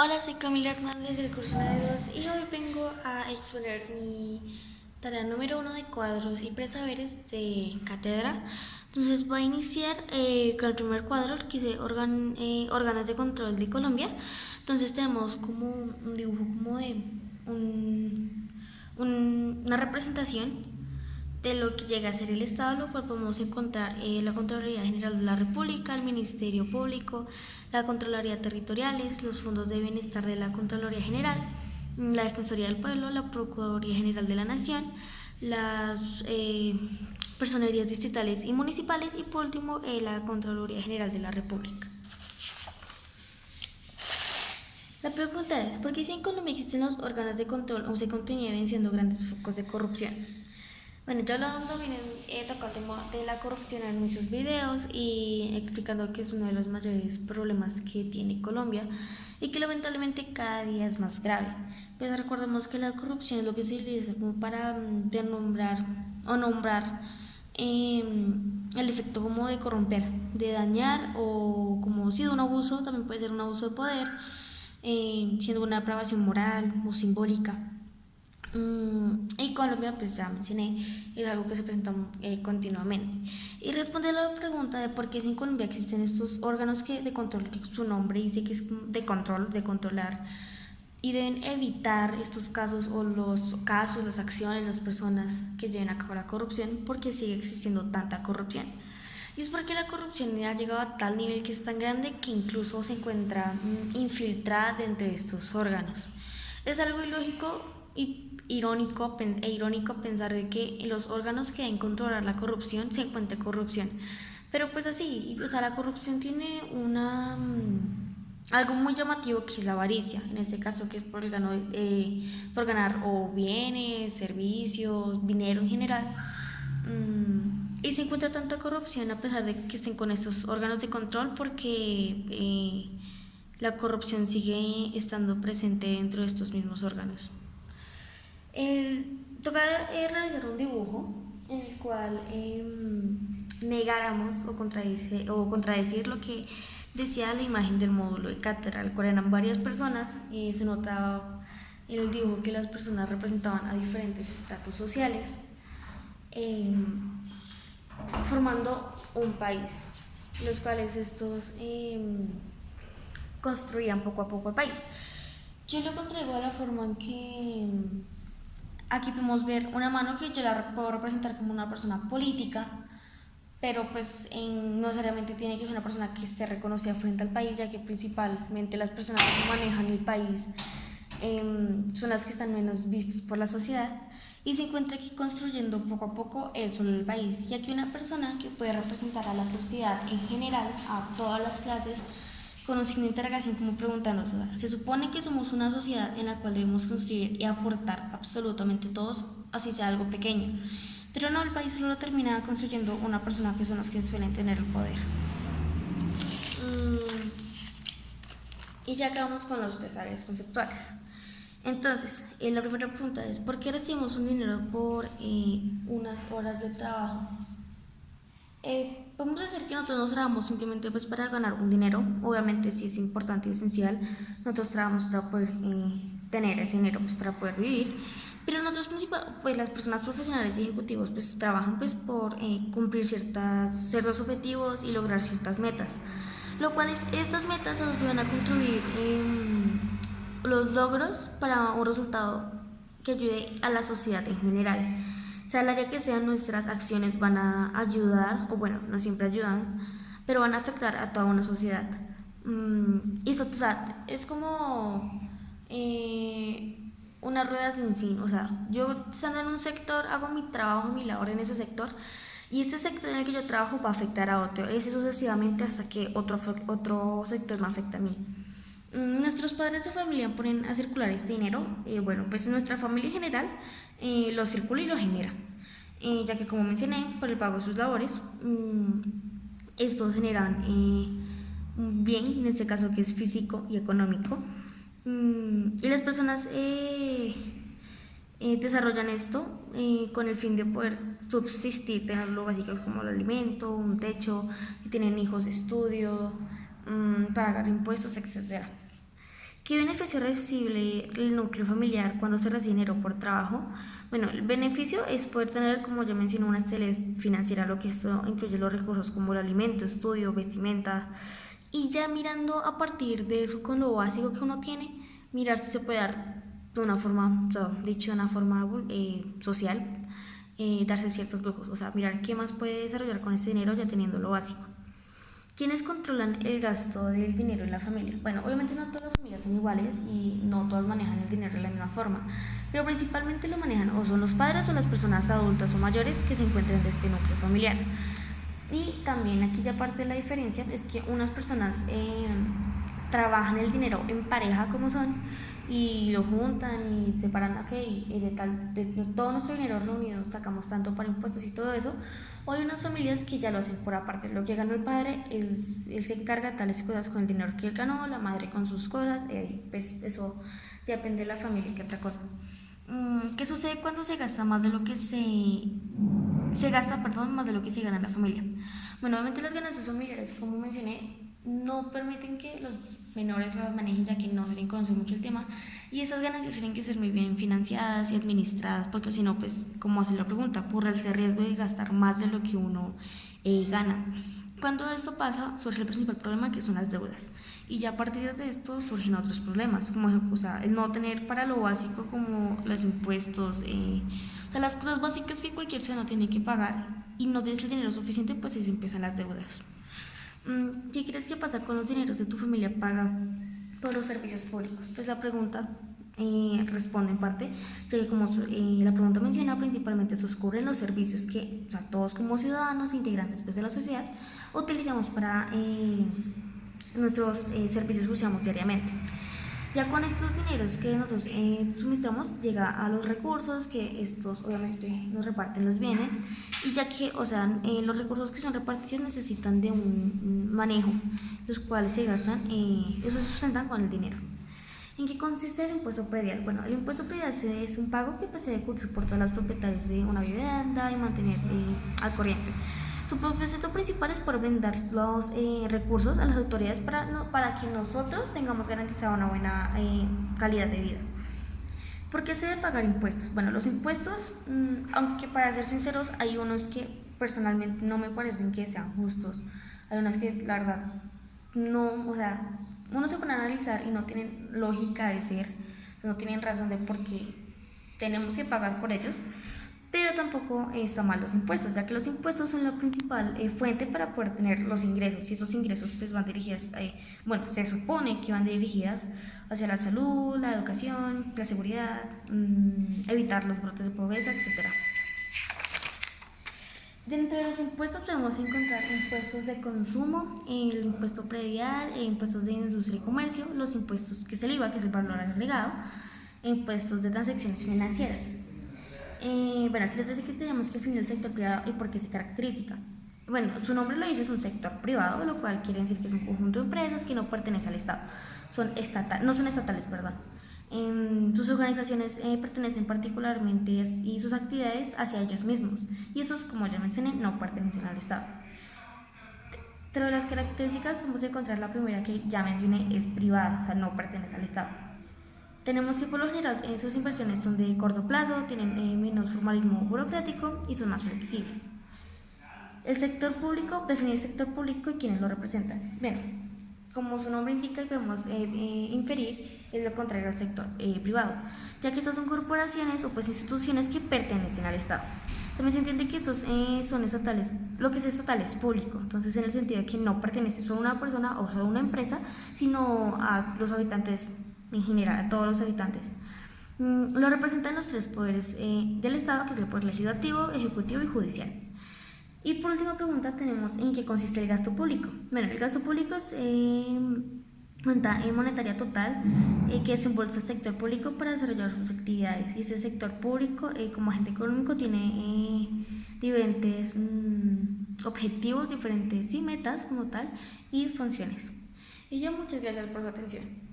Hola, soy Camila Hernández del curso 9.2 y hoy vengo a exponer mi tarea número 1 de cuadros y presaberes de cátedra. Entonces voy a iniciar con el primer cuadro que dice órganos de control de Colombia. Entonces tenemos como un dibujo como de una representación de lo que llega a ser el Estado, lo cual podemos encontrar la Contraloría General de la República, el Ministerio Público, la Contraloría Territoriales, los fondos de bienestar de la Contraloría General, la Defensoría del Pueblo, la Procuraduría General de la Nación, las personerías distritales y municipales y por último la Contraloría General de la República. La pregunta es, ¿por qué si en Colombia existen los órganos de control aún se continúan siendo grandes focos de corrupción? Bueno, yo hablando, miren, he tocado el tema de la corrupción en muchos videos y explicando que es uno de los mayores problemas que tiene Colombia y que lamentablemente cada día es más grave. Pues recordemos que la corrupción es lo que se utiliza como para denombrar o nombrar el efecto como de corromper, de dañar o como si de un abuso, también puede ser un abuso de poder, siendo una aprobación moral o simbólica. Y Colombia, pues ya mencioné, es algo que se presenta continuamente. Y responde a la pregunta de por qué en Colombia existen estos órganos de control, que su nombre dice que es de control, de controlar, y deben evitar estos casos o los casos, las acciones, las personas que lleven a cabo la corrupción, porque sigue existiendo tanta corrupción. Y es porque la corrupción ha llegado a tal nivel que es tan grande que incluso se encuentra infiltrada dentro de estos órganos. Es algo ilógico y irónico pensar de que en los órganos que deben controlar la corrupción se encuentre corrupción. Pero pues así, o sea, la corrupción tiene algo muy llamativo que es la avaricia, en este caso que es por ganar o bienes, servicios, dinero en general. Y se encuentra tanta corrupción a pesar de que estén con estos órganos de control porque la corrupción sigue estando presente dentro de estos mismos órganos. Toca realizar un dibujo en el cual negáramos o contradecir lo que decía la imagen del módulo de cátedra, al cual eran varias personas y se notaba en el dibujo que las personas representaban a diferentes estratos sociales, eh, formando un país, los cuales estos construían poco a poco el país. Yo lo contraigo a la forma en que aquí podemos ver una mano que yo la puedo representar como una persona política, pero pues no necesariamente tiene que ser una persona que esté reconocida frente al país, ya que principalmente las personas que manejan el país son las que están menos vistas por la sociedad y se encuentra aquí construyendo poco a poco el solo el país, ya que una persona que puede representar a la sociedad en general, a todas las clases, con un signo de interrogación como preguntándose, se supone que somos una sociedad en la cual debemos construir y aportar absolutamente todos, así sea algo pequeño, pero no, el país solo lo termina construyendo una persona que son los que suelen tener el poder. Y ya acabamos con los pesares conceptuales. Entonces, la primera pregunta es, ¿por qué recibimos un dinero por unas horas de trabajo? Podemos decir que nosotros no trabajamos simplemente pues para ganar un dinero, obviamente sí es importante y esencial, nosotros trabajamos para poder tener ese dinero pues para poder vivir, pero nosotros pues las personas profesionales y ejecutivos pues trabajan pues por cumplir ciertos objetivos y lograr ciertas metas, lo cual estas metas nos ayudan a contribuir los logros para un resultado que ayude a la sociedad en general. Sea el área que sean, nuestras acciones van a ayudar, o bueno, no siempre ayudan, pero van a afectar a toda una sociedad. Y eso, o sea, es como una rueda sin fin. O sea, yo estando en un sector, hago mi trabajo, mi labor en ese sector, y este sector en el que yo trabajo va a afectar a otro, y así sucesivamente hasta que otro sector me afecta a mí. Nuestros padres de familia ponen a circular este dinero, bueno, pues nuestra familia en general lo circula y lo genera, ya que como mencioné, por el pago de sus labores, estos generan un bien, en este caso que es físico y económico, y las personas desarrollan esto con el fin de poder subsistir, tener lo básico como el alimento, un techo, si tienen hijos de estudio, pagar impuestos, etcétera. ¿Qué beneficio recibe el núcleo familiar cuando se recibe dinero por trabajo? Bueno, el beneficio es poder tener, como ya mencioné, una estabilidad financiera, lo que esto incluye los recursos como el alimento, estudio, vestimenta, y ya mirando a partir de eso con lo básico que uno tiene, mirar si se puede dar de una forma, o sea, dicho de una forma social, darse ciertos lujos, o sea, mirar qué más puede desarrollar con ese dinero ya teniendo lo básico. ¿Quiénes controlan el gasto del dinero en la familia? Bueno, obviamente no todas las familias son iguales y no todas manejan el dinero de la misma forma, pero principalmente lo manejan o son los padres o las personas adultas o mayores que se encuentran de este núcleo familiar. Y también aquí ya parte de la diferencia es que unas personas trabajan el dinero en pareja como son y lo juntan y separan, ok, de todo nuestro dinero reunido sacamos tanto para impuestos y todo eso. O hay unas familias que ya lo hacen por aparte, lo que ganó el padre, él se encarga de tales cosas con el dinero que él ganó, la madre con sus cosas, pues eso ya depende de la familia que otra cosa. ¿Qué sucede cuando se gasta más de lo que se gasta, perdón, más de lo que se gana en la familia? Bueno, obviamente las ganancias familiares, como mencioné, no permiten que los menores las manejen, ya que no deben conocer mucho el tema, y esas ganancias tienen que ser muy bien financiadas y administradas, porque si no, pues, como hace la pregunta, por el riesgo de gastar más de lo que uno gana. Cuando esto pasa, surge el principal problema, que son las deudas, y ya a partir de esto surgen otros problemas, como o sea, el no tener para lo básico como los impuestos, o sea, las cosas básicas que cualquier ciudadano tiene que pagar, y no tienes el dinero suficiente, pues ahí se empiezan las deudas. ¿Qué crees que pasa con los dineros de tu familia paga por los servicios públicos? Pues la pregunta responde en parte, ya que como la pregunta menciona, principalmente esos cubren los servicios que, o sea, todos como ciudadanos e integrantes pues, de la sociedad utilizamos para nuestros servicios que usamos diariamente. Ya con estos dineros que nosotros suministramos llega a los recursos que estos obviamente nos reparten los bienes, y ya que, o sea, los recursos que son repartidos necesitan de un manejo, los cuales se gastan, eso se sustentan con el dinero. ¿En qué consiste el impuesto predial? Bueno, el impuesto predial es un pago que se debe cubrir por todas las propietarias de una vivienda y mantener al corriente. Su propósito principal es por brindar los recursos a las autoridades para que nosotros tengamos garantizada una buena calidad de vida. ¿Por qué se debe pagar impuestos? Bueno, los impuestos, aunque para ser sinceros, hay unos que personalmente no me parecen que sean justos. Hay unos que, la verdad, no, o sea, uno se pone a analizar y no tienen lógica de ser, no tienen razón de por qué tenemos que pagar por ellos. Pero tampoco está mal los impuestos, ya que los impuestos son la principal fuente para poder tener los ingresos, y esos ingresos pues van dirigidas, bueno, se supone que van dirigidas hacia la salud, la educación, la seguridad, evitar los brotes de pobreza, etc. Dentro de los impuestos podemos encontrar impuestos de consumo, el impuesto predial, impuestos de industria y comercio, los impuestos que es el IVA, que es el valor agregado, impuestos de transacciones financieras. Bueno, aquí les dice que tenemos que definir el sector privado y por qué se caracteriza. Bueno, su nombre lo dice, es un sector privado, lo cual quiere decir que es un conjunto de empresas que no pertenece al Estado, no son estatales, perdón. Sus organizaciones pertenecen particularmente y sus actividades hacia ellos mismos, y esos, como ya mencioné, no pertenecen al Estado. Entre las características podemos encontrar la primera que ya mencioné, es privada, o sea, no pertenece al Estado. Tenemos que por lo general sus inversiones son de corto plazo, tienen menos formalismo burocrático y son más flexibles. El sector público, definir el sector público y quienes lo representan. Bueno, como su nombre indica y podemos inferir, es lo contrario al sector privado, ya que estas son corporaciones o pues instituciones que pertenecen al Estado. También se entiende que estos son estatales, lo que es estatal es público, entonces en el sentido de que no pertenece solo a una persona o solo a una empresa, sino a los habitantes en general, a todos los habitantes. Lo representan los tres poderes del Estado, que es el poder legislativo, ejecutivo y judicial. Y por última pregunta tenemos en qué consiste el gasto público. Bueno, el gasto público es cuenta monetaria total que desembolsa el sector público para desarrollar sus actividades. Y ese sector público, como agente económico, tiene diferentes objetivos, diferentes metas como tal y funciones. Y yo muchas gracias por su atención.